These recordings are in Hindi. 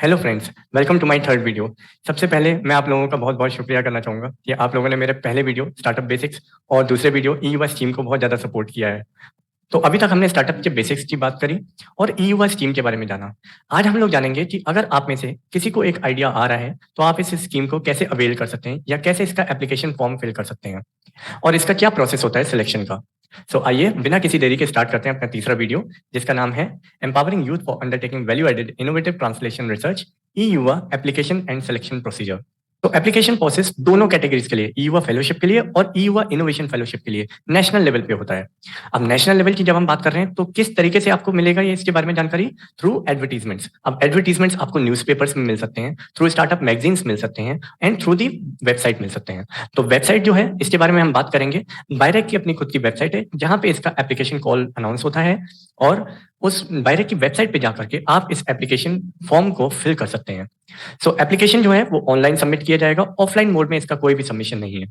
Hello friends, welcome to my third video. सबसे पहले मैं आप लोगों का बहुत बहुत शुक्रिया करना चाहूँगा कि आप लोगों ने मेरे पहले वीडियो स्टार्टअप बेसिक्स और दूसरे वीडियो ई युवा स्कीम को बहुत ज़्यादा सपोर्ट किया है। तो अभी तक हमने स्टार्टअप के बेसिक्स की बात करी और ई युवा स्कीम के बारे में जाना। आज हम लोग जानेंगे कि अगर आप में से किसी को एक आइडिया आ रहा है तो आप इस स्कीम को कैसे अवेल कर सकते हैं या कैसे इसका एप्लीकेशन फॉर्म फिल कर सकते हैं और इसका क्या प्रोसेस होता है सिलेक्शन का। आइए बिना किसी देरी के स्टार्ट करते हैं अपना तीसरा वीडियो, जिसका नाम है empowering youth for undertaking value added innovative translation research E Yuva application and selection procedure. तो एप्लीकेशन प्रोसेस दोनों कैटेगरीज के लिए, ई युवा फेलोशिप के लिए और ई युवा इनोवेशन फेलोशिप के लिए, नेशनल लेवल पे होता है। अब नेशनल लेवल की जब हम बात कर रहे हैं तो किस तरीके से आपको मिलेगा ये, इसके बारे में जानकारी थ्रू एडवर्टीजमेंट्स। अब एडवर्टीजमेंट्स आपको न्यूज़पेपर्स में मिल सकते हैं, थ्रू स्टार्टअप मैगजीन्स मिल सकते हैं एंड थ्रू दी वेबसाइट मिल सकते हैं। तो वेबसाइट जो है इसके बारे में हम बात करेंगे। बायरेक की अपनी खुद की वेबसाइट है जहां पे इसका एप्लीकेशन कॉल अनाउंस होता है और उस बायरेक की वेबसाइट पे जाकर के आप इस एप्लीकेशन फॉर्म को फिल कर सकते हैं। एप्लीकेशन जो है वो ऑनलाइन सबमिट किया जाएगा, ऑफलाइन मोड में इसका कोई भी सबमिशन नहीं है,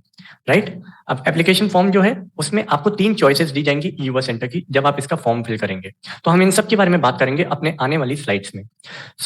राइट। अब एप्लीकेशन फॉर्म जो है उसमें आपको 3 चॉइसेस दी जाएंगी ई युवा सेंटर की जब आप इसका फॉर्म फिल करेंगे। तो हम इन सब के बारे में बात करेंगे अपने आने वाली स्लाइड्स में।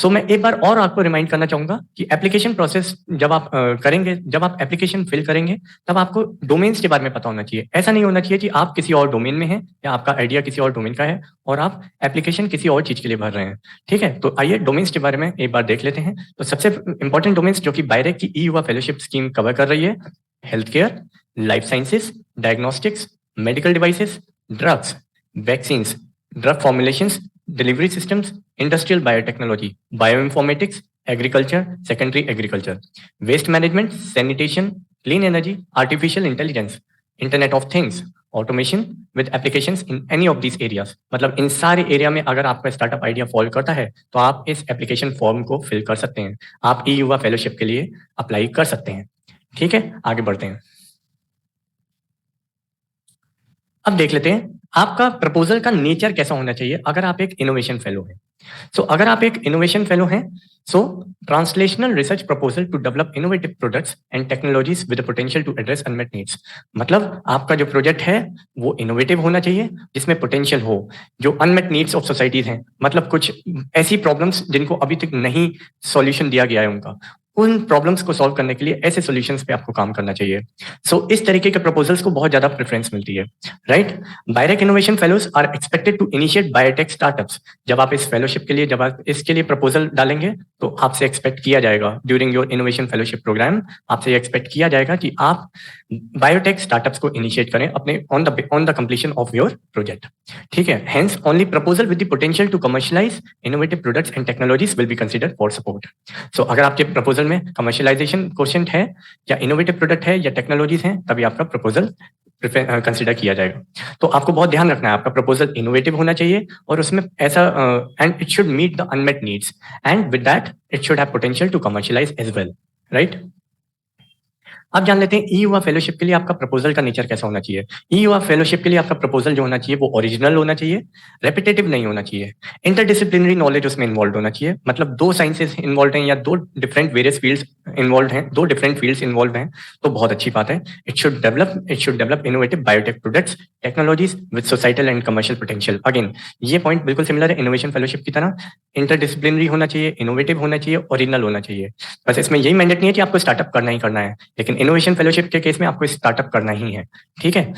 मैं एक बार और आपको रिमाइंड करना चाहूंगा कि एप्लीकेशन प्रोसेस जब आप करेंगे, जब आप एप्लीकेशन फिल करेंगे तब आपको डोमेन्स के बारे में पता होना चाहिए। ऐसा नहीं होना चाहिए कि आप किसी और डोमेन में हैं या आपका आइडिया किसी और डोमेन का है और आप एप्लीकेशन किसी और चीज के लिए भर रहे हैं, ठीक है। तो आइए डोमेन्स के बारे में एक बार देख लेते हैं। तो सबसे इंपॉर्टेंट डोमेन्स जो कि बायरेक की ई युवा फेलोशिप स्कीम कवर कर रही है: health care, life sciences, diagnostics, medical devices, drugs, vaccines, drug formulations, delivery systems, industrial biotechnology, bioinformatics, agriculture, secondary agriculture, waste management, sanitation, clean energy, artificial intelligence, internet of things, automation with applications in any of this areas. मतलब इन सारे एरिया में अगर आपका स्टार्टअप आइडिया फॉल करता है तो आप इस एप्लीकेशन फॉर्म को फिल कर सकते हैं, आप ई युवा फेलोशिप के लिए अप्लाई कर सकते हैं, ठीक है। आगे बढ़ते हैं। अब देख लेते हैं आपका प्रपोजल का नेचर कैसा होना चाहिए अगर आप एक इनोवेशन फेलो हैं। अगर आप एक इनोवेशन फेलो हैं, translational research proposal to develop innovative products and technologies with potential to address unmet needs. मतलब आपका जो प्रोजेक्ट है वो इनोवेटिव होना चाहिए, जिसमें पोटेंशियल हो, जो अनमेट नीड्स ऑफ सोसाइटीज हैं, मतलब कुछ ऐसी प्रॉब्लम्स जिनको अभी तक नहीं सॉल्यूशन दिया गया है उनका, उन प्रॉब्लम्स को सॉल्व करने के लिए ऐसे सॉल्यूशंस पे आपको काम करना चाहिए। इस तरीके के प्रपोजल्स को बहुत ज्यादा प्रेफरेंस मिलती है, right. BIRAC innovation fellows are expected to initiate biotech startups. जब आप इस फेलोशिप के लिए, जब आप इसके लिए प्रपोजल डालेंगे तो आपसे एक्सपेक्ट किया जाएगा during your innovation fellowship programme, आपसे एक्सपेक्ट किया जाएगा कि आप बायोटेक स्टार्टअप्स को इनिशिएट करें अपने on the completion of your project, ठीक है। Hence only proposal with the potential to commercialise innovative products and technologies will be considered for support. अगर आपके प्रपोजल में कमर्शियलाइजेशन क्वेश्चन है या इनोवेटिव प्रोडक्ट है या टेक्नोलॉजीज हैं, तभी आपका प्रपोजल कंसिडर किया जाएगा। तो आपको बहुत ध्यान रखना है, आपका प्रपोजल इनोवेटिव होना चाहिए और उसमें ऐसा and it should meet the unmet needs and with that it should have potential to commercialise as well, right. अब जान लेते हैं ई युवा फेलोशिप के लिए आपका प्रपोजल का नेचर कैसा होना चाहिए। ई युवा फेलोशिप के लिए आपका प्रपोजल जो होना चाहिए वो ओरिजिनल होना चाहिए, रेपिटेटिव नहीं होना चाहिए, इंटरडिसिप्लिनरी नॉलेज उसमें इन्वॉल्व होना चाहिए। मतलब 2 साइंसेस इन्वॉल्व हैं या 2 डिफरेंट वेरियस फील्ड्स इन्वॉल्व हैं, 2 डिफरेंट फील्ड्स इन्वॉल्व हैं, तो बहुत अच्छी बात है। It should develop innovative biotech products, technologies with societal and commercial potential. Again ये पॉइंट बिल्कुल सिमिलर है इनोवेशन फेलोशिप की तरह, इंटरडिसिप्लिनरी होना चाहिए, इनोवेटिव होना चाहिए, ओरिजिनल होना चाहिए। बस इसमें यही मैंडेट नहीं है कि आपको स्टार्टअप करना ही करना है, लेकिन इनोवेशन फेलोशिप के केस में आपको स्टार्टअप करना ही है, ठीक है।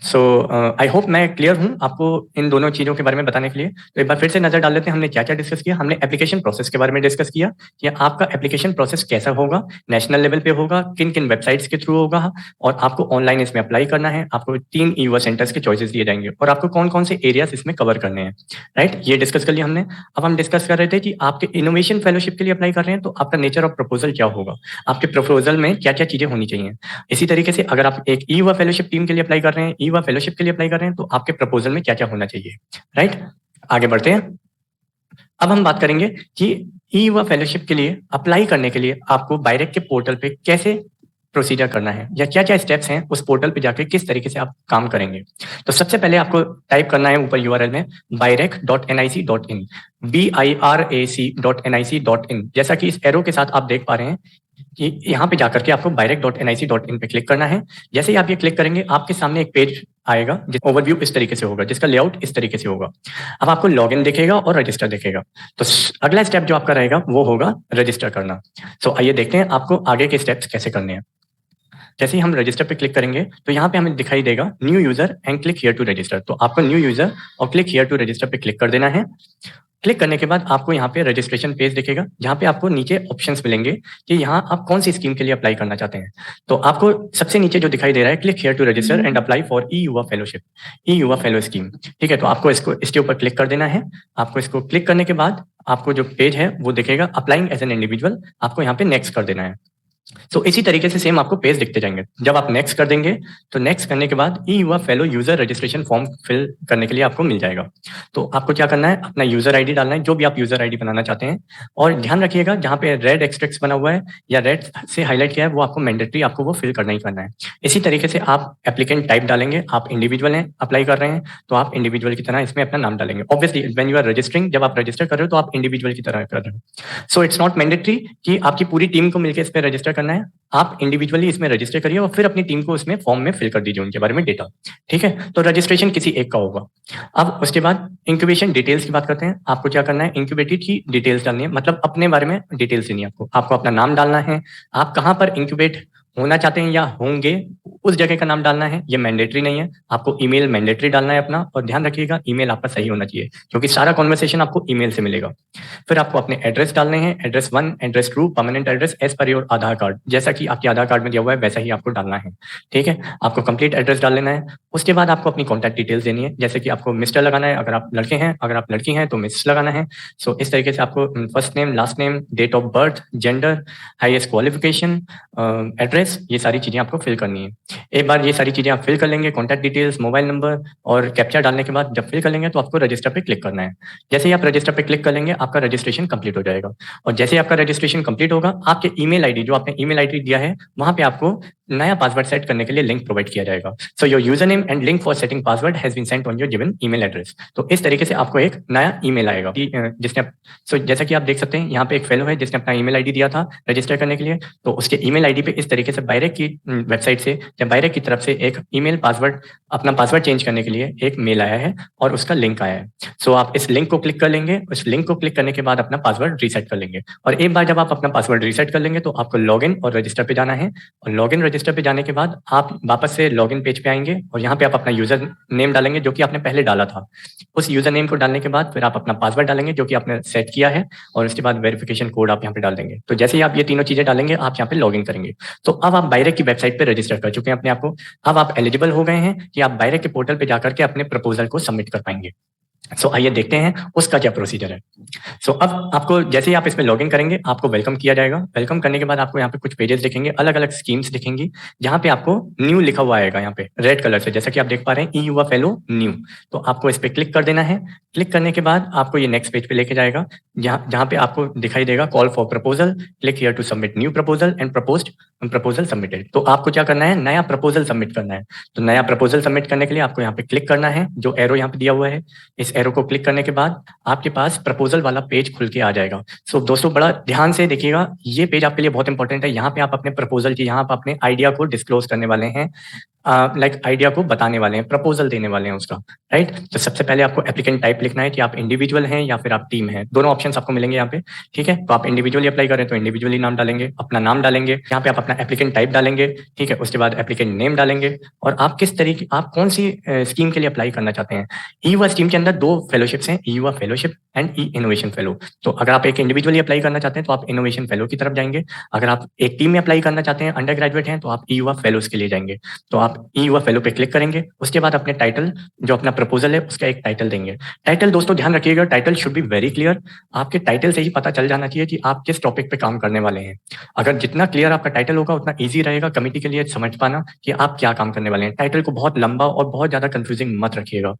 आई होप मैं क्लियर हूं आपको इन दोनों चीजों के बारे में बताने के लिए। तो एक बार फिर से नजर डाल लेते हैं हमने क्या क्या डिस्कस किया। हमने एप्लीकेशन प्रोसेस के बारे में डिस्कस किया कि आपका एप्लीकेशन प्रोसेस कैसा होगा, नेशनल लेवल पे होगा, किन किन वेबसाइट्स के थ्रू होगा और आपको ऑनलाइन इसमें अप्लाई करना है। आपको 3 ई युवा सेंटर्स के चॉइसेस दिए जाएंगे और आपको कौन कौन से एरियाज इसमें कवर करने हैं, राइट। ये डिस्कस कर लिया हमने। अब हम डिस्कस कर रहे थे कि आपके इनोवेशन फेलोशिप के लिए अप्लाई कर रहे हैं तो आपका नेचर ऑफ प्रपोजल क्या होगा, आपके प्रपोजल में क्या क्या चीजें होनी चाहिए। इसी तरीके से अगर आप एक ई युवा फेलोशिप टीम के लिए अप्लाई कर रहे हैं, ई युवा फेलोशिप के लिए अप्लाई कर रहे हैं, तो आपके प्रपोजल में क्या क्या होना चाहिए, राइट। आगे बढ़ते हैं। अब हम बात करेंगे कि ई युवा फेलोशिप के लिए अप्लाई करने के लिए आपको बायरेक के पोर्टल पे कैसे प्रोसीजर करना है या क्या क्या स्टेप्स हैं उस पोर्टल पे जाके किस तरीके से आप काम करेंगे। तो सबसे पहले आपको टाइप करना है ऊपर यूआरएल में birac.nic.in, BIRAC.nic.in। जैसा कि इस एरो के साथ आप देख पा रहे हैं कि यहाँ पे जाकर के आपको birac.nic.in पे क्लिक करना है। जैसे ही आप ये क्लिक करेंगे आपके सामने एक पेज आएगा, ओवरव्यू इस तरीके से होगा, जिसका लेआउट इस तरीके से होगा। अब आपको लॉगिन दिखेगा और रजिस्टर दिखेगा। तो अगला स्टेप जो आपका रहेगा वो होगा रजिस्टर करना। सो आइए देखते हैं आपको आगे के स्टेप्स कैसे करने हैं। जैसे ही हम रजिस्टर पे क्लिक करेंगे तो यहाँ पे हमें दिखाई देगा new user and click here to register. तो आपको न्यू यूजर और क्लिक हियर टू रजिस्टर पे क्लिक कर देना है। क्लिक करने के बाद आपको यहाँ पे रजिस्ट्रेशन पेज दिखेगा, जहाँ पे आपको नीचे ऑप्शंस मिलेंगे कि यहाँ आप कौन सी स्कीम के लिए अप्लाई करना चाहते हैं। तो आपको सबसे नीचे जो दिखाई दे रहा है, click here to register and apply for E Yuva fellowship, E Yuva fellow scheme. ठीक है, तो आपको इसके ऊपर क्लिक कर देना है। आपको इसको क्लिक करने के बाद आपको जो पेज है वो दिखेगा अप्लाइंग एज एन इंडिविजुअल, आपको यहाँ पे नेक्स्ट कर देना है। तो इसी तरीके से सेम आपको पेज दिखते जाएंगे। जब आप नेक्स्ट कर देंगे तो नेक्स्ट करने के बाद E Yuva fellow user registration form fill करने के लिए आपको मिल जाएगा। तो आपको क्या करना है, अपना यूजर आईडी डालना है, जो भी आप यूजर आईडी बनाना चाहते हैं। और ध्यान रखिएगा जहाँ पे रेड एक्सट्रैक्ट बना हुआ है या रेड से हाईलाइट किया है वो आपको मैंडेटरी, आपको वो फिल करना ही करना है। इसी तरीके से आप एप्लीकेंट टाइप डालेंगे, आप इंडिविजुअल हैं अप्लाई कर रहे हैं तो आप इंडिविजुअल की तरह इसमें अपना नाम डालेंगे। Obviously when you are registering, जब आप रजिस्टर कर रहे हो तो आप इंडिविजुअल की तरह कर रहे हो। सो इट्स नॉट मैंडेटरी कि आपकी पूरी टीम को मिलकर इस पर रजिस्टर करना है। आप इंडिविजुअली इसमें रजिस्टर करिए और फिर अपनी टीम को इसमें फॉर्म में फिल कर दीजिए उनके बारे में डेटा। ठीक है, तो रजिस्ट्रेशन किसी एक का होगा। अब उसके बाद इंक्यूबेशन डिटेल्स की बात करते हैं। आपको क्या करना है, इंक्यूबेटेड की डिटेल्स डालनी है, मतलब अपने बारे में डिटेल्स देनी है आपको अपना नाम डालना है, आप कहाँ पर इंक्यूबेट होना चाहते हैं या होंगे उस जगह का नाम डालना है। ये मैंडेटरी नहीं है, आपको ईमेल मैंडेटरी डालना है अपना। और ध्यान रखिएगा ईमेल आपका सही होना चाहिए क्योंकि सारा कॉन्वर्सेशन आपको ईमेल से मिलेगा। फिर आपको अपने एड्रेस डालने हैं, address 1, address 2, permanent address as per your Aadhaar card, जैसा कि आपके आधार कार्ड में दिया हुआ है वैसा ही आपको डालना है। ठीक है, आपको कंप्लीट एड्रेस डाल लेना है। उसके बाद आपको अपनी कॉन्टैक्ट डिटेल्स देनी है, जैसे कि आपको मिस्टर लगाना है अगर आप लड़के हैं, अगर आप लड़की हैं तो मिस लगाना है। सो इस तरीके से आपको first name, last name, date of birth, gender, highest qualification, address, ये सारी चीजें आपको फिल करनी है। एक बार ये सारी चीजें आप फिल कर लेंगे, कॉन्टैक्ट डिटेल्स, मोबाइल नंबर और कैप्चा डालने के बाद जब फिल कर लेंगे तो आपको रजिस्टर पे क्लिक करना है। जैसे ही आप रजिस्टर पे क्लिक कर लेंगे आपका रजिस्ट्रेशन कंप्लीट हो जाएगा। और जैसे ही आपका रजिस्ट्रेशन कंप्लीट होगा, आपके ईमेल आईडी, जो आपने ईमेल आईडी दिया है वहां पे आपको नया पासवर्ड सेट करने के लिए लिंक प्रोवाइड किया जाएगा। So your user name and link for setting password has been sent on your given email address. तो इस तरीके से आपको एक नया ईमेल आएगा जिसने जैसा कि आप देख सकते हैं यहाँ पे एक फेलो है जिसने अपना ईमेल आईडी दिया था रजिस्टर करने के लिए। तो उसके ईमेल आईडी पे इस तरीके से बायरेक की वेबसाइट से या बायरेक की तरफ से एक ईमेल पासवर्ड, अपना पासवर्ड चेंज करने के लिए एक मेल आया है और उसका लिंक आया है। सो आप इस लिंक को क्लिक कर लेंगे, उस लिंक को क्लिक करने के बाद अपना पासवर्ड रीसेट कर लेंगे। और एक बार जब आप अपना पासवर्ड रीसेट कर लेंगे तो आपको लॉगिन और रजिस्टर पे जाना है। और लॉगिन रजिस्टर पे जाने के बाद आप वापस से लॉगिन पेज पे आएंगे और यहाँ पे आप अपना यूजर नेम डालेंगे जो कि आपने पहले डाला था। उस यूजर नेम को डालने के बाद फिर आप अपना पासवर्ड डालेंगे जो कि आपने सेट किया है और उसके बाद वेरिफिकेशन कोड आप यहाँ पे डाल देंगे। तो जैसे ही आप ये तीनों चीजें डालेंगे आप यहाँ पे लॉगिन करेंगे। तो अब आप बायरेक की वेबसाइट पे रजिस्टर कर चुके हैं अपने आप को। अब आप एलिजिबल हो गए हैं कि आप बायरेक के पोर्टल पे जाकर के अपने प्रपोजल को सबमिट कर पाएंगे। सो आइए देखते हैं उसका क्या प्रोसीजर है। सो अब आपको जैसे ही आप इसमें लॉगिन करेंगे आपको वेलकम किया जाएगा। वेलकम करने के बाद आपको यहाँ पे कुछ पेजेस दिखेंगे, अलग अलग स्कीम्स दिखेंगी, जहाँ पे आपको न्यू लिखा हुआ आएगा यहाँ पे रेड कलर से, जैसा कि आप देख पा रहे हैं ई युवा फेलो न्यू। तो आपको इस पे क्लिक कर देना है। क्लिक करने के बाद आपको ये नेक्स्ट पेज पे लेके जाएगा जहाँ पे आपको दिखाई देगा call for proposal, click here to submit new proposal and proposal submitted. तो आपको क्या करना है, नया प्रपोजल सबमिट करना है। तो नया प्रपोजल सबमिट करने के लिए आपको यहाँ पे क्लिक करना है, जो एरो यहाँ पे दिया हुआ है इस एरो को क्लिक करने के बाद आपके पास प्रपोजल वाला पेज खुल के आ जाएगा। सो दोस्तों बड़ा ध्यान से देखिएगा, ये पेज आपके लिए बहुत इंपॉर्टेंट है। यहाँ पे आप अपने प्रपोजल की, यहाँ आप अपने आइडिया को डिस्क्लोज करने वाले हैं, लाइक आइडिया को बताने वाले हैं, प्रपोजल देने वाले हैं उसका, राइट। तो सबसे पहले आपको एप्लीकेंट टाइप लिखना है कि आप इंडिविजुअल हैं या फिर आप टीम हैं, दोनों ऑप्शंस आपको मिलेंगे यहाँ पे। ठीक है, तो आप इंडिविजुअली अप्लाई करें तो इंडिविजुअली नाम डालेंगे, अपना नाम डालेंगे, यहाँ पे आप अपना एप्लीकेंट टाइप डालेंगे। ठीक है, उसके बाद एप्लीकेंट नेम डालेंगे और आप किस तरीके, आप कौन सी स्कीम के लिए अप्लाई करना चाहते हैं। ई युवा स्कीम के अंदर 2 फेलोशिप्स हैं, ई Yuva fellowship and E innovation fellow. तो अगर आप एक इंडिविजुअली अप्लाई करना चाहते हैं तो आप इनोवेशन फेलो की तरफ जाएंगे। अगर आप एक टीम में अप्लाई करना चाहते हैं, अंडर ग्रेजुएट हैं, तो आप ई युवा फेलोज के लिए जाएंगे। तो आप ई युवा फेलो पे क्लिक करेंगे। उसके बाद अपने टाइटल, जो अपना प्रपोजल है उसका एक टाइटल देंगे। टाइटल दोस्तों ध्यान रखिएगा, title should be very clear. आपके टाइटल से ही पता चल जाना चाहिए कि आप किस टॉपिक पे काम करने वाले हैं। अगर जितना क्लियर आपका टाइटल होगा उतना ईजी रहेगा कमिटी के लिए समझ पाना कि आप क्या काम करने वाले हैं। टाइटल को बहुत लंबा और बहुत ज्यादा कंफ्यूजिंग मत रखिएगा।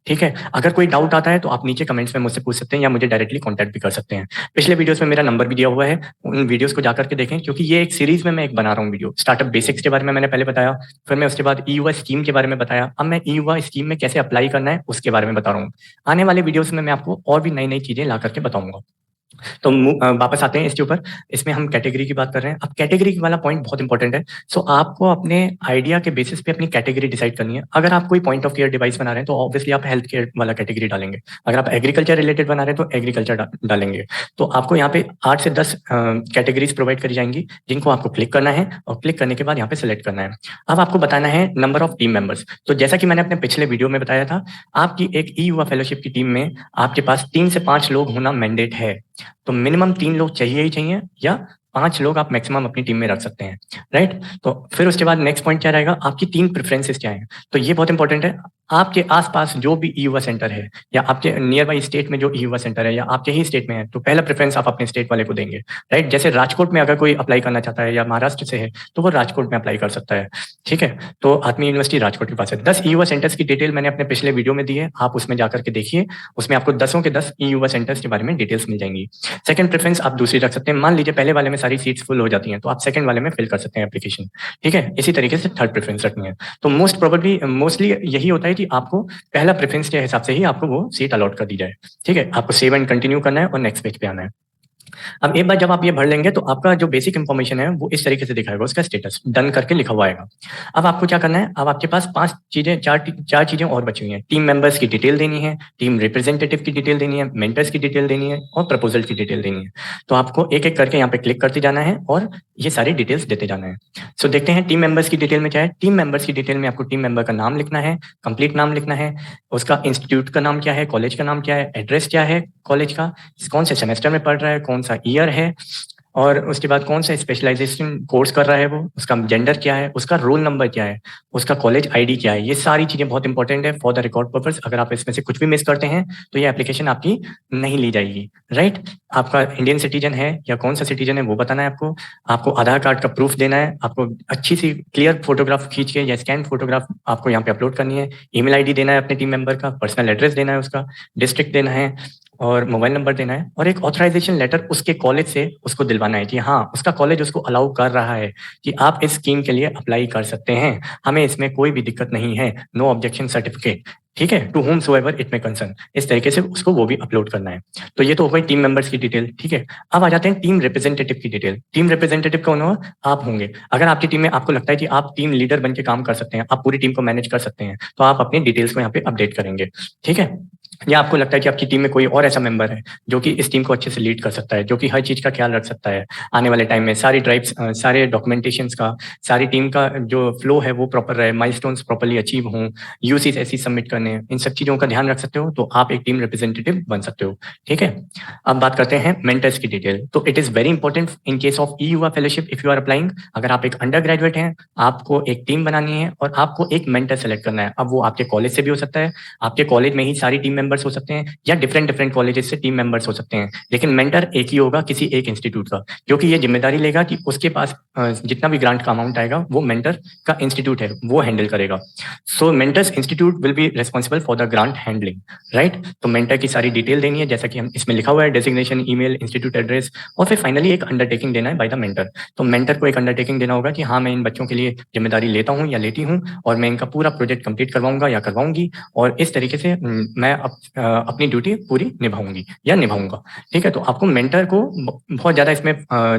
ठीक है, अगर कोई डाउट आता है तो आप नीचे कमेंट्स में मुझसे पूछ सकते हैं या मुझे डायरेक्टली कॉन्टैक्ट भी कर सकते हैं। पिछले वीडियोस में मेरा नंबर भी दिया हुआ है, उन वीडियोस को जाकर के देखें क्योंकि ये एक सीरीज में मैं एक बना रहा हूँ वीडियो। स्टार्टअप बेसिक्स के बारे में मैंने पहले बताया, फिर मैं उसके बाद ई युवा स्कीम के बारे में बताया, अब मैं ई युवा स्कीम में कैसे अप्लाई करना है उसके बारे में बता रहा हूँ। आने वाले वीडियोस में मैं आपको और भी नई नई चीजें ला करके बताऊंगा। तो वापस आते हैं इसके ऊपर। इसमें हम कैटेगरी की बात कर रहे हैं। अब कैटेगरी वाला पॉइंट बहुत इंपॉर्टेंट है। सो आपको अपने आइडिया के बेसिस पे अपनी कैटेगरी डिसाइड करनी है। अगर आप कोई पॉइंट ऑफ केयर डिवाइस बना रहे हैं तो ऑब्वियसली आप हेल्थ केयर वाला कैटेगरी डालेंगे। अगर आप एग्रीकल्चर रिलेटेड बना रहे हैं तो एग्रीकल्चर डालेंगे। तो आपको यहाँ पे 8 से 10 कैटेगरीज प्रोवाइड करी जाएंगी, जिनको आपको क्लिक करना है और क्लिक करने के बाद यहाँ पे सिलेक्ट करना है। अब आपको बताना है नंबर ऑफ टीम मेंबर्स। तो जैसा कि मैंने अपने पिछले वीडियो में बताया था, आपकी एक ई युवा फेलोशिप की टीम में आपके पास 3 से 5 लोग होना मैंडेट है। तो मिनिमम 3 लोग चाहिए ही चाहिए, या 5 लोग आप मैक्सिमम अपनी टीम में रख सकते हैं, राइट। तो फिर उसके बाद नेक्स्ट पॉइंट क्या रहेगा, आपकी 3 प्रेफरेंसेस क्या हैं। तो ये बहुत इंपॉर्टेंट है। आपके आसपास जो भी ई युवा सेंटर है, या आपके नियर बाई स्टेट में जो ई युवा सेंटर है, या आपके ही स्टेट में है, तो पहला प्रेफरेंस आप अपने स्टेट वाले को देंगे, राइट। जैसे राजकोट में अगर कोई अप्लाई करना चाहता है या महाराष्ट्र से है, तो वो राजकोट में अप्लाई कर सकता है, ठीक है। तो आत्मीय यूनिवर्सिटी राजकोट के पास है। 10 ई युवा सेंटर्स की डिटेल मैंने अपने पिछले वीडियो में दी है, आप उसमें जाकर के देखिए। उसमें आपको 10 के 10 ई युवा सेंटर्स के बारे में डिटेल्स मिल जाएंगी। सेकंड प्रेफरेंस आप दूसरी रख सकते हैं। मान लीजिए पहले वाले में सारी सीट्स फुल हो जाती हैं, तो आप सेकंड वाले में फिल कर सकते हैं एप्लीकेशन, ठीक है। इसी तरीके से थर्ड प्रेफरेंस रखनी है। तो मोस्टली यही होता है कि आपको पहला प्रेफरेंस के हिसाब से ही आपको वो सीट अलॉट कर दी जाए, ठीक है। आपको सेव एंड कंटिन्यू करना है और नेक्स्ट पेज पे आना है। अब एक बार जब आप ये भर लेंगे तो आपका जो बेसिक इंफॉर्मेशन है वो इस तरीके से दिखाएगा, उसका स्टेटस डन करके लिखा हुआ आएगा। अब आपको क्या करना है, अब आपके पास 5 चीजें, चार चीजें और बची हुई हैं। टीम मेंबर्स की डिटेल देनी है, टीम रिप्रेजेंटेटिव की डिटेल देनी है, मेंटर्स की डिटेल देनी है और प्रपोजल की डिटेल देनी है। तो आपको एक एक करके यहाँ पे क्लिक करते जाना है और ये सारी डिटेल्स देते जाना है। सो देखते हैं टीम मेंबर्स की डिटेल में क्या है। टीम मेंबर्स की डिटेल में आपको टीम मेंबर का नाम लिखना है, कंप्लीट नाम लिखना है, उसका इंस्टीट्यूट का नाम क्या है, कॉलेज का नाम क्या है, एड्रेस क्या है कॉलेज का, कौन से सेमेस्टर में पढ़ रहा है, कौन सा ईयर है, और उसके बाद कौन सा स्पेशलाइजेशन कोर्स कर रहा है वो, उसका जेंडर क्या है, उसका रोल नंबर क्या है, उसका कॉलेज आईडी क्या है। ये सारी चीजें बहुत इंपॉर्टेंट है फॉर द रिकॉर्ड पर्पस। अगर आप इसमें से कुछ भी मिस करते हैं तो ये एप्लीकेशन आपकी नहीं ली जाएगी, राइट। आपका इंडियन सिटीजन है या कौन सा सिटीजन है वो बताना है आपको। आपको आधार कार्ड का प्रूफ देना है, आपको अच्छी सी क्लियर फोटोग्राफ खींच के या स्कैन फोटोग्राफ आपको यहाँ पे अपलोड करनी है। ईमेल आईडी देना है अपने टीम मेंबर का, पर्सनल एड्रेस देना है उसका, डिस्ट्रिक्ट देना है और मोबाइल नंबर देना है, और एक ऑथराइजेशन लेटर उसके कॉलेज से उसको दिलवाना है कि हाँ उसका कॉलेज उसको अलाउ कर रहा है कि आप इस स्कीम के लिए अप्लाई कर सकते हैं, हमें इसमें कोई भी दिक्कत नहीं है, नो ऑब्जेक्शन सर्टिफिकेट, ठीक है, to whom so ever it may concern. इस तरीके से उसको वो भी अपलोड करना है। तो ये तो हो गई टीम मेंबर्स की डिटेल, ठीक है। अब आ जाते हैं टीम रिप्रेजेंटेटिव की डिटेल। टीम रिप्रेजेंटेटिव कौन हो, आप होंगे। अगर आपकी टीम में आपको लगता है कि आप टीम लीडर बन के काम कर सकते हैं, आप पूरी टीम को मैनेज कर सकते हैं, तो आप अपनी डिटेल्स को यहाँ पे अपडेट करेंगे, ठीक है। या आपको लगता है कि आपकी टीम में कोई और ऐसा मेंबर है जो कि इस टीम को अच्छे से लीड कर सकता है, जो कि हर चीज का ख्याल रख सकता है, आने वाले टाइम में सारी ड्राइव्स, सारे डॉक्यूमेंटेशंस का, सारी टीम का जो फ्लो है वो प्रॉपर रहे, माइलस्टोन्स प्रॉपर्ली अचीव हों, यूसीस ऐसी सबमिट करने, इन सब चीजों का ध्यान रख सकते हो, तो आप एक टीम रिप्रेजेंटेटिव बन सकते हो, ठीक है। अब बात करते हैं मेंटर्स की डिटेल। तो it is very important in case of E Yuva fellowship if you are applying. अगर आप एक अंडर ग्रेजुएट हैं, आपको एक टीम बनानी है और आपको एक मेंटर सेलेक्ट करना है। अब वो आपके कॉलेज से भी हो सकता है, आपके कॉलेज में ही सारी टीम मेंबर्स हो सकते हैं, या डिफरेंट कॉलेजेस से टीम मेंबर्स हो सकते हैं, लेकिन मेंटर एक ही होगा किसी एक इंस्टीट्यूट का, क्योंकि ये जिम्मेदारी लेगा कि उसके पास जितना भी ग्रांट का अमाउंट आएगा वो मेंटर का इंस्टीट्यूट है वो हैंडल करेगा। So mentors institute will be responsible for the grant handling, right. तो मेंटर की सारी डिटेल देनी है, जैसा कि हम इसमें लिखा हुआ है, डेजिग्नेशन, ईमेल, इंस्टीट्यूट एड्रेस, और फिर फाइनली एक अंडरटेकिंग देना है बाय द मेंटर। तो मेंटर को एक अंडरटेकिंग देना होगा कि हाँ मैं इन बच्चों के लिए जिम्मेदारी लेता हूँ या लेती हूँ, और मैं इनका पूरा प्रोजेक्ट कंप्लीट करवाऊंगा या करवाऊंगी, और इस तरीके से मैं अपनी ड्यूटी पूरी निभाऊंगी या निभाऊंगा, ठीक है। तो आपको मेंटर को बहुत ज्यादा इसमें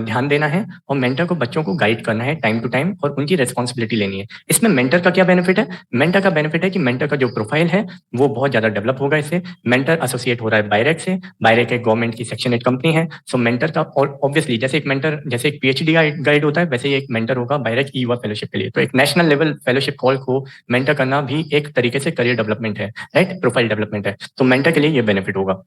ध्यान देना है, और मेंटर को बच्चों को गाइड करना है टाइम टू टाइम, और उनकी रेस्पॉन्सिबिलिटी लेनी है। इसमें मेंटर का क्या बेनिफिट है, मेंटर का बेनिफिट है कि मेंटर का जो प्रोफाइल है वो बहुत ज्यादा डेवलप होगा इससे। मेंटर एसोसिएट हो रहा है बायरेक से, बायरेक एक गवर्नमेंट की सेक्शन 8 कंपनी है। सो मेंटर का, और ऑब्वियसली जैसे एक मेंटर, जैसे एक पीएचडी गाइड होता है, वैसे ही एक मेंटर होगा बायरेक ई युवा फेलोशिप के लिए। तो एक नेशनल लेवल फेलोशिप कॉल को मेंटर करना भी एक तरीके से करियर डेवलपमेंट है, राइट, प्रोफाइल डेवलपमेंट है। तो मेंटर के लिए ये बेनिफिट होगा।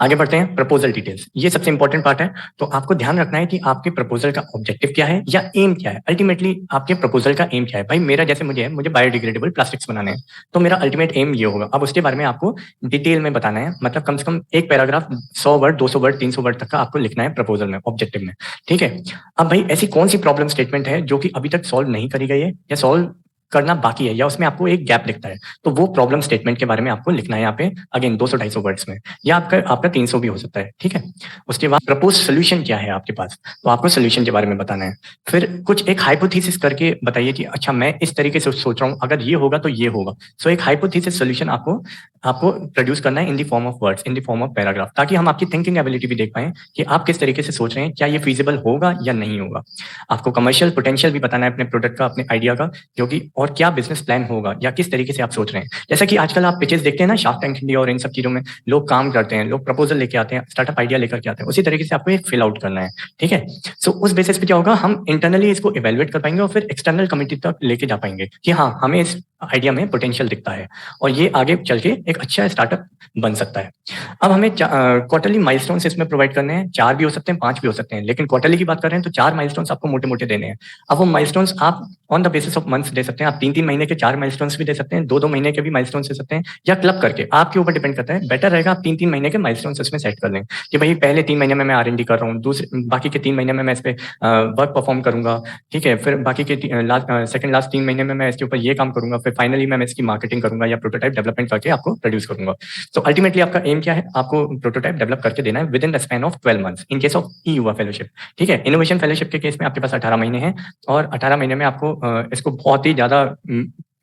आगे बढ़ते हैं, प्रपोजल डिटेल्स, ये सबसे इंपॉर्टेंट पार्ट है। तो आपको ध्यान रखना है कि आपके प्रपोजल का ऑब्जेक्टिव क्या है या एम क्या है। अल्टीमेटली आपके प्रपोजल का एम क्या है। भाई मेरा जैसे मुझे बायोडिग्रेडेबल प्लास्टिक्स बनाने हैं, तो मेरा अल्टीमेट एम ये होगा। अब उसके बारे में आपको डिटेल में बताना है, मतलब कम से कम एक पैराग्राफ 100 वर्ड, 200 वर्ड, 300 वर्ड तक का आपको लिखना है प्रपोजल में, ऑब्जेक्टिव में, ठीक है। अब भाई ऐसी कौन सी प्रॉब्लम स्टेटमेंट है जो कि अभी तक सॉल्व नहीं करी गई है या सॉल्व करना बाकी है, या उसमें आपको एक गैप दिखता है, तो वो प्रॉब्लम स्टेटमेंट के बारे में आपको लिखना है यहाँ पे, अगेन 200-250 वर्ड्स में, या आपका 300 भी हो सकता है, ठीक है। उसके बाद प्रपोज सोल्यूशन क्या है आपके पास, तो आपको सोल्यूशन के बारे में बताना है। फिर कुछ एक हाइपोथेसिस करके बताइए कि अच्छा मैं इस तरीके से सोच रहा हूँ, अगर ये होगा तो ये होगा। सो एक हाइपोथेसिस सोल्यूशन आपको आपको प्रोड्यूस करना है in the form of words, in the form of paragraph, ताकि हम आपकी थिंकिंग एबिलिटी भी देख पाएं कि आप किस तरीके से सोच रहे हैं, क्या ये फीजिबल होगा या नहीं होगा। आपको कमर्शियल पोटेंशियल भी बताना है अपने प्रोडक्ट का, अपने आइडिया का, जो कि और क्या बिजनेस प्लान होगा या किस तरीके से आप सोच रहे हैं। जैसा कि आजकल आप पिचेस देखते हैं ना शार्क टैंक इंडिया और इन सब चीजों में, लोग काम करते हैं, लोग प्रपोजल लेके आते हैं, स्टार्टअप आइडिया लेकर के आते हैं, उसी तरीके से आपको एक फिल आउट करना है। ठीक है, सो उस बेसिस पे क्या होगा, हम इंटरनली इसको इवेल्युएट कर पाएंगे और फिर एक्सटर्नल कमिटी तक लेके जा पाएंगे कि हाँ, हमें इस आइडिया में पोटेंशियल दिखता है और ये आगे चल के एक अच्छा स्टार्टअप बन सकता है। अब हमें क्वार्टरली माइलस्टोन्स इसमें प्रोवाइड करने हैं, 4 भी हो सकते हैं, 5 भी हो सकते हैं, लेकिन क्वार्टरली की बात कर रहे हैं तो 4 माइलस्टोन्स आपको मोटे मोटे देने हैं। अब वो माइलस्टोन्स आप on the basis of months they सकते हैं, आप 3-3 महीने के 4 माइलस्टोन्स भी दे सकते हैं, 2-2 महीने के भी माइलस्टोन्स दे सकते हैं, या क्लब करके, आपके ऊपर डिपेंड करता है। बेटर रहेगा आप 3-3 महीने के माइलस्टोन्स इसमें सेट कर लें कि भाई पहले 3 महीने में मैं R&D कर रहा हूँ, दूसरे बाकी के 3 महीने में मैं इस पे वर्क परफॉर्म करूंगा। ठीक है, फिर बाकी के सेकंड लास्ट 3 महीने में मैं इसके ऊपर ये काम करूंगा, फिर फाइनली मैं इसकी मार्केटिंग करूंगा या प्रोटोटाइप डेवलपमेंट करके आपको प्रोड्यूस करूंगा। तो अल्टीमेटली आपका एम क्या है, आपको प्रोटोटाइप डेवलप करके देना है within the span of 12 months in case of E Yuva fellowship. ठीक है, इनोवेशन फेलोशिप के केस में आपके पास 18 महीने हैं और 18 महीने में आपको इसको बहुत ही ज्यादा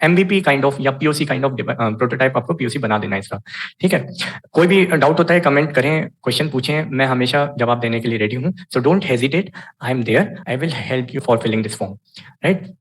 MVP काइंड ऑफ या POC काइंड ऑफ प्रोटोटाइप आपको POC बना देना है इसका। ठीक है, कोई भी डाउट होता है कमेंट करें, क्वेश्चन पूछें, मैं हमेशा जवाब देने के लिए रेडी हूँ। So don't hesitate, I am there, I will help you for filling this form. Right,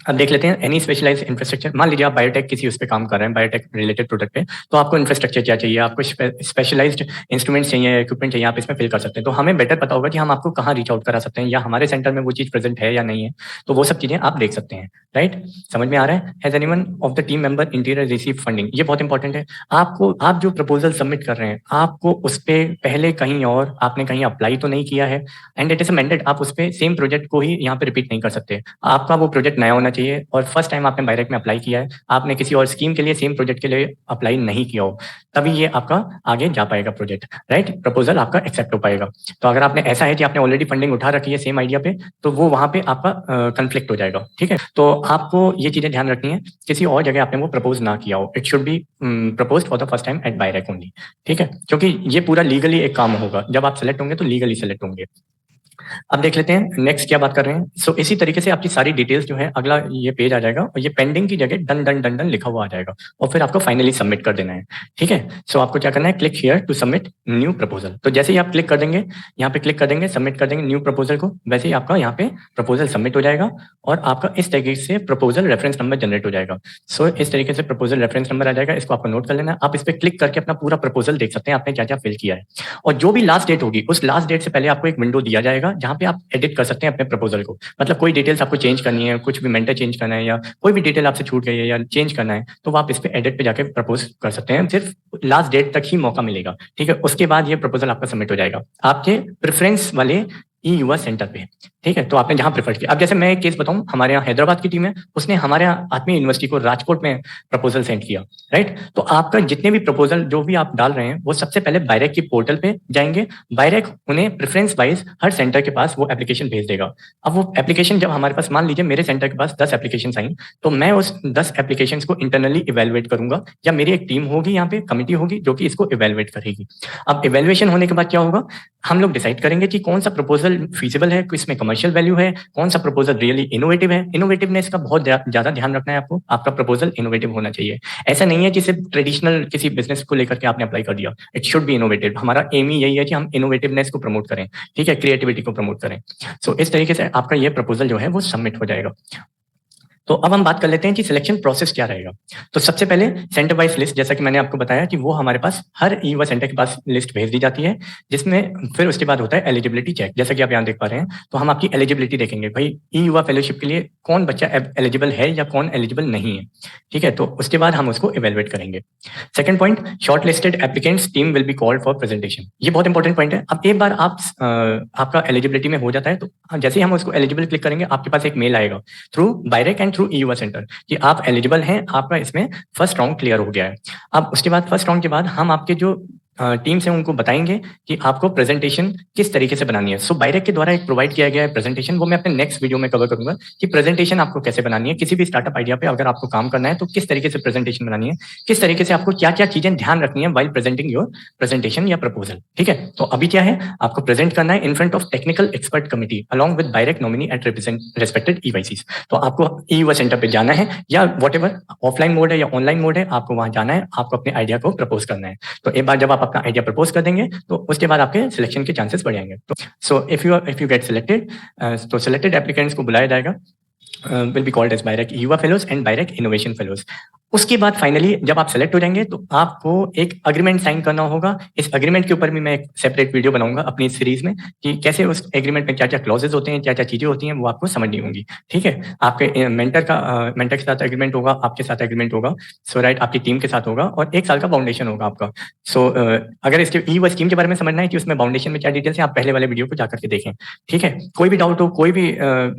अब देख लेते हैं एनी स्पेशलाइज्ड इंफ्रास्ट्रक्चर। मान लीजिए आप बायोटेक किसी उस पे काम कर रहे हैं, बायोटेक रिलेटेड प्रोडक्ट पे, तो आपको इंफ्रास्ट्रक्चर क्या चाहिए, आपको स्पेशलाइज्ड इंस्ट्रूमेंट्स चाहिए, इक्विपमेंट चाहिए, आप इसमें फिल कर सकते हैं। तो हमें बेटर पता होगा कि हम आपको कहाँ रीच आउट करा सकते हैं या हमारे सेंटर में वो चीज प्रेजेंट है या नहीं है, तो वो सब चीजें आप देख सकते हैं। राइट, समझ में आ रहा है? Has anyone of the team member interior receive funding? ये बहुत इंपॉर्टेंट है। आपको, आप जो प्रपोजल सबमिट कर रहे हैं, आपको उस पर पहले कहीं और आपने कहीं अप्लाई तो नहीं किया है, एंड इट इज मैंडेट, आप उस पर सेम प्रोजेक्ट को ही यहाँ पे रिपीट नहीं कर सकते। आपका वो प्रोजेक्ट नया होना चाहिए और फर्स्ट टाइम आपने बायरेक में अप्लाई किया है, आपने किसी और स्कीम के लिए सेम प्रोजेक्ट के लिए अप्लाई नहीं किया हो, तभी ये आपका आगे जा पाएगा प्रोजेक्ट। राइट, प्रपोजल आपका एक्सेप्ट हो पाएगा। तो अगर आपने ऐसा है कि आपने ऑलरेडी फंडिंग उठा रखी है सेम आइडिया पे, तो वो वहां पे आपका कंफ्लिक्ट हो जाएगा। ठीक है, तो आपको ये चीजें ध्यान रखनी है, किसी और जगह आपने वो प्रपोज ना किया हो। It should be propose for the first time at BIRAC only. ठीक है, क्योंकि ये पूरा लीगली एक काम होगा, जब आप सेलेक्ट होंगे तो लीगली सेलेक्ट होंगे। अब देख लेते हैं नेक्स्ट क्या बात कर रहे हैं। सो इसी तरीके से आपकी सारी डिटेल्स जो है, अगला ये पेज आ जाएगा और ये पेंडिंग की जगह डन डन डन डन लिखा हुआ आ जाएगा और फिर आपको फाइनली सबमिट कर देना है। ठीक है, सो आपको क्या करना है, click here to submit new proposal. तो जैसे ही आप क्लिक कर देंगे, यहाँ पे क्लिक कर देंगे, सबमिट कर देंगे न्यू प्रपोजल को, वैसे ही आपका यहाँ पे प्रपोजल सबमिट हो जाएगा और आपका इस तरीके से प्रपोजल रेफरेंस नंबर जनरेट हो जाएगा। सो इस तरीके से प्रपोजल रेफरेंस नंबर आ जाएगा, इसको आपको नोट कर लेना है। आप इस पर क्लिक करके अपना पूरा प्रपोजल देख सकते हैं, आपने क्या क्या फिल किया है, और जो भी लास्ट डेट होगी उस लास्ट डेट से पहले आपको एक विंडो दिया जाएगा जहां पे आप एडिट कर सकते हैं अपने प्रपोजल को। मतलब कोई डिटेल्स आपको चेंज करनी है, कुछ भी मेंटर चेंज करना है, या कोई भी डिटेल आपसे छूट गई है या चेंज करना है, तो आप इस पे एडिट पे जाके प्रपोज कर सकते हैं। सिर्फ लास्ट डेट तक ही मौका मिलेगा। ठीक है, उसके बाद ये प्रपोजल आपका सबमिट हो जाएगा आपके प्रेफरेंस वाले ई युवा सेंटर पे। ठीक है, तो आपने जहां प्रेफर किया। अब जैसे मैं एक केस बताऊं, हमारे यहाँ हैदराबाद की टीम है, उसने हमारे यहाँ आत्मीय यूनिवर्सिटी को राजकोट में प्रपोजल सेंड किया। राइट, तो आपका जितने भी प्रपोजल जो भी आप डाल रहे हैं, वो सबसे पहले बायरेक की पोर्टल पे जाएंगे। बायरेक उन्हें प्रेफरेंस वाइज हर सेंटर के पास वो एप्लीकेशन भेज देगा। अब वो एप्लीकेशन जब हमारे पास, मान लीजिए मेरे सेंटर के पास 10 एप्लीकेशन आई, तो मैं उस 10 एप्लीकेशन को इंटरनली इवेलुएट करूंगा, या मेरी एक टीम होगी, यहाँ पे कमिटी होगी जो कि इसको इवेलुएट करेगी। अब इवेल्युएशन होने के बाद क्या होगा, हम लोग डिसाइड करेंगे कि कौन सा प्रपोजल फीजिबल है, किसमें कमर्शियल वैल्यू है, कौन सा प्रपोजल रियली इनोवेटिव है। इनोवेटिवनेस का बहुत ज्यादा ध्यान रखना है आपको, आपका प्रपोजल इनोवेटिव होना चाहिए। ऐसा नहीं है कि सिर्फ ट्रेडिशनल किसी बिजनेस को लेकर के आपने अप्लाई कर दिया, इट शुड बी इनोवेटिव। हमारा एम ही यही है कि हम इनोवेटिवनेस को प्रमोट करें, ठीक है, क्रिएटिविटी को प्रमोट करें। सो इस तरीके से आपका ये प्रपोजल जो है वो सबमिट हो जाएगा। तो अब हम बात कर लेते हैं कि सिलेक्शन प्रोसेस क्या रहेगा। तो सबसे पहले सेंटर वाइज लिस्ट, जैसा कि मैंने आपको बताया कि वो हमारे पास हर ई युवा सेंटर के पास लिस्ट भेज दी जाती है, जिसमें फिर उसके बाद होता है एलिजिबिलिटी चेक। जैसा कि आप यहाँ देख पा रहे हैं, तो हम आपकी एलिजिबिलिटी देखेंगे, भाई ई युवा फेलोशिप के लिए कौन बच्चा एलिजिबल है या कौन एलिजिबल नहीं है। ठीक है, तो उसके बाद हम उसको इवेलुएट करेंगे। Second point, short listed applicants team will be called for presentation. ये बहुत इंपॉर्टेंट पॉइंट है। अब एक बार आप आपका एलिजिबिलिटी में हो जाता है, तो जैसे ही हम उसको एलिजिबल क्लिक करेंगे, आपके पास एक मेल आएगा थ्रू बायरेक एंड थ्रू ई युवा सेंटर कि आप एलिजिबल हैं, आपका इसमें फर्स्ट राउंड क्लियर हो गया है। अब उसके बाद फर्स्ट राउंड के बाद हम आपके जो टीम से उनको बताएंगे कि आपको प्रेजेंटेशन किस तरीके से बनानी है। सो बायरेक के द्वारा एक प्रोवाइड किया गया है प्रेजेंटेशन, वो मैं अपने नेक्स्ट वीडियो में कवर करूंगा कि प्रेजेंटेशन आपको कैसे बनानी है। किसी भी स्टार्टअप आइडिया पे अगर आपको काम करना है तो किस तरीके से प्रेजेंटेशन बनानी है, किस तरीके से आपको क्या क्या चीजें ध्यान रखनी है वाइल प्रेजेंटिंग योर प्रेजेंटेशन या प्रपोजल। ठीक है, तो अभी क्या है, आपको प्रेजेंट करना है in front of technical expert committee along with BIRAC nominee at respected EYCs. तो आपको ईवा सेंटर पे जाना है या वॉट एवर ऑफलाइन मोड है या ऑनलाइन मोड है, आपको वहां जाना है, आपको अपने आइडिया को प्रपोज करना है। तो एक बार जब आप अपना आइडिया प्रपोज कर देंगे तो उसके बाद आपके सिलेक्शन के चांसेस बढ़ जाएंगे। तो so if you get selected, तो सिलेक्टेड एप्लीकेंट्स को बुलाया जाएगा, will be called as बायरेक युवा फेलोज एंड बायरेक इनोवेशन फेलोज। उसके बाद फाइनली जब आप सेलेक्ट हो जाएंगे तो आपको एक अग्रीमेंट साइन करना होगा। इस अग्रीमेंट के ऊपर भी मैं एक सेपरेट वीडियो बनाऊंगा अपनी सीरीज में कि कैसे उस एग्रीमेंट में क्या क्या क्लॉजेज होते हैं, क्या क्या चीजें होती हैं, वो आपको समझनी होंगी। ठीक है, आपके मेंटर के साथ एग्रीमेंट होगा, आपके साथ एग्रीमेंट होगा, सो राइट, आपकी टीम के साथ होगा, और 1 साल का फाउंडेशन होगा आपका। सो अगर इसके ई स्कीम के बारे में समझना है कि उसमें फाउंडेशन में क्या डिटेल्स है, आप पहले वाले वीडियो को जाकर के देखें। ठीक है, कोई भी डाउट हो, कोई भी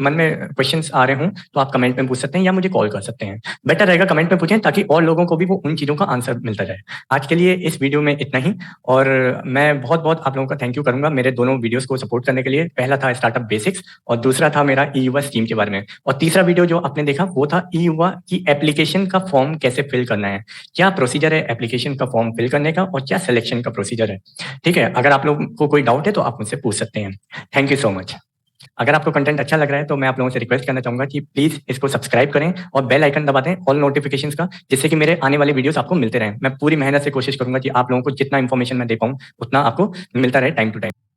मन में क्वेश्चन आ रहे हों तो आप कमेंट में पूछ सकते हैं या मुझे कॉल कर सकते हैं। बेटर रहेगा कमेंट में पूछें ताकि और लोगों को भी वो उन चीजों का आंसर मिलता जाए। आज के लिए इस वीडियो में इतना ही, और मैं बहुत बहुत आप लोगों का थैंक यू करूंगा मेरे दोनों वीडियोस को सपोर्ट करने के लिए। पहला था स्टार्टअप बेसिक्स और दूसरा था मेरा ई युवा स्कीम के बारे में, और तीसरा वीडियो जो आपने देखा वो था ई युवा की एप्लीकेशन का फॉर्म कैसे फिल करना है, क्या प्रोसीजर है एप्लीकेशन का फॉर्म फिल करने का, और क्या सिलेक्शन का प्रोसीजर है। ठीक है, अगर आप लोगों को कोई डाउट है तो आप मुझसे पूछ सकते हैं। Thank you so much. अगर आपको कंटेंट अच्छा लग रहा है तो मैं आप लोगों से रिक्वेस्ट करना चाहूंगा कि प्लीज इसको सब्सक्राइब करें और बेल आइकन दबा दें ऑल नोटिफिकेशंस का, जिससे कि मेरे आने वाले वीडियोस आपको मिलते रहें। मैं पूरी मेहनत से कोशिश करूंगा कि आप लोगों को जितना इन्फॉर्मेशन मैं दे पाऊं उतना आपको मिलता रहे टाइम टू टाइम।